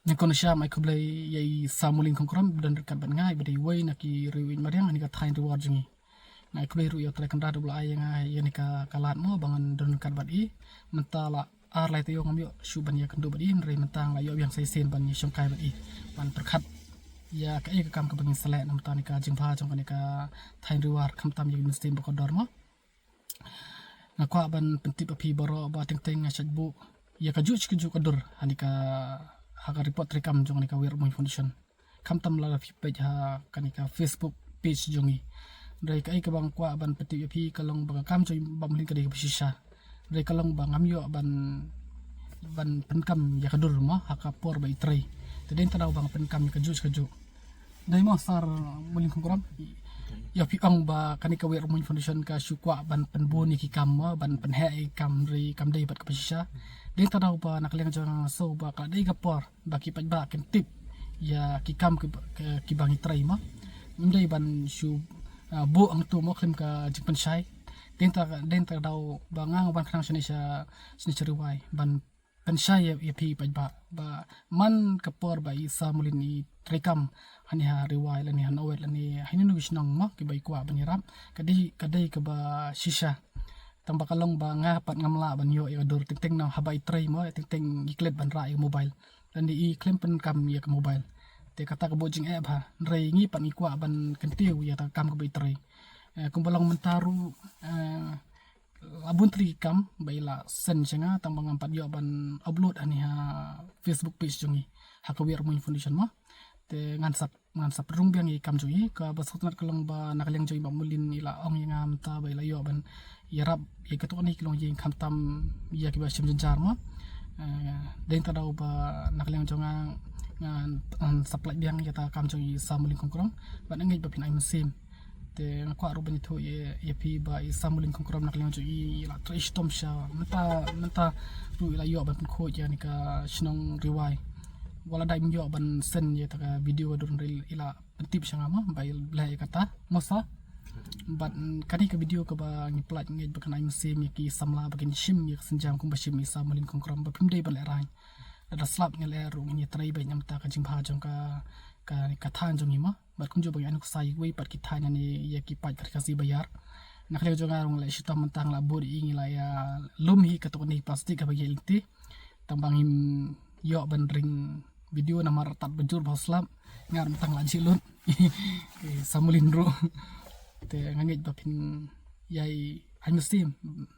Indonesia mai kublai yai samulin kongkram dan dekat ban ngai bade wai naki riwin mariang ani ka thain reward jingi ngai kublai ru yo trekan radu bla ai ngai yani ka kalat mo bangan don dekat ban I mentala ar lai tayo ngamyo shu ban ya kendo ban I nrei mentang la yo yang sai sen ban shong kai ban I ban perkhat ya ka ai ka kam ka bangin selek nam ta ni ka jingpha jong ka ka thain reward kham tam yai muslim ba kodor mo ngakwa ban pentip api baro ba teng teng ngachak bu ya ka juj kadur ani ka haka report rekam jong nika wir moi foundation kam tam la page ha kanika Facebook page jongi dai kai ka bang kwa ban peti pi kalong bang kam choi bam lin ka de sisa dai kalong bang amyo ban penkam ya kadur ma haka por bai trai teden tadaw bang penkam ka jus ka ju dai mo sar mulin kongkram ya pi ang ba kanika wir moi foundation ka sukwa ban penboni ki kam ma ban penhe kam ri kam dai bat ka sisa dia tadaw ba nakaliang jang so ba ka dai kapor ba ki paj ba ken tip ya ki kam ki bangi trai ma mdai ban shu bo ang tu mo klim ka jingpan sai den ta daw ba ngang ban khang sini riwai ban pensai ya pi paj ba man kapor ba isa mulin I trekam hani ha riwai lani han awet lani hininu wisnang ma ki bai kwa banyiram kadai ka ba shisha tamba kalong ba nga pat ngamla ban yo ya dur ting na habai tray mo ting iklet ban ra mobile dan di claim pen kam ya ke mobile te kata ke bojing app ha rei ngi pat ngi kwa ban kentiu ya ta kam ke bai tray kumbalong mentaru abun tri kam baila sen chenga tamba ngampat yo ban upload ani ha Facebook page jongi ha ka wir mun foundation mo te ngansap rung biang I kam jongi ka basutnat kalong ba nakaliang jongi ba mulin ila ong ngam ta baila yo ban yarab ya ketok ni kilong jing kam tam ya ki ba sim jenjar mo den ta daw ba nakaliang jonga ngan supply biang ya ta kam jongi samulin kongkrong ba ngai ba pin ai musim te ngakwa ru ban itu ya pi ba samulin kongkrong nakaliang jongi la trish tom sha menta ru ila yo ban ko ya ni ka shnong riwai wala dai yo ban sen ya ta video dur ril ila pentip sangama bai blai kata mosa but kani ka video ka ba ngi plat ngi ba kanai mesim ki samla ba kin shim ya senjam kum ba shim isa malin kongkram ba pimdei ba lerai da slap ngi le ru ngi trai ba nyam ta ka jingpha jong ka than jong ma ba kun jo ba anu sai wei pat ki than ni ya ki pat ka si bayar nakle jong arung le shita mentang la bodi ngi la ya lum hi ka to ni plastik ka ba yelti tambang him yo ban ring video nama ratat bejur ba slap ngar mentang la jilun samulin ru te ngangit bapin yai ai muslim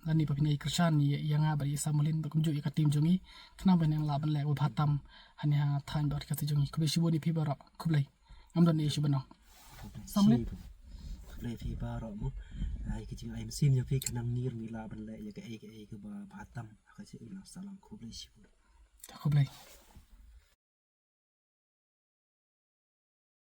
lani bapin yai krishan yang abari samulin bakum jo ikatim jongi khna ban yang laban lek bhatam hanya than bar ka jongi kubai shiboni phi bara kublai ngamdan ni shibana samulin kublai phi bara mo ai ki jing ai muslim ya phi khanam nir mi laban lek ya ka ai ka ba bhatam ka si ila salam kublai shiboni kublai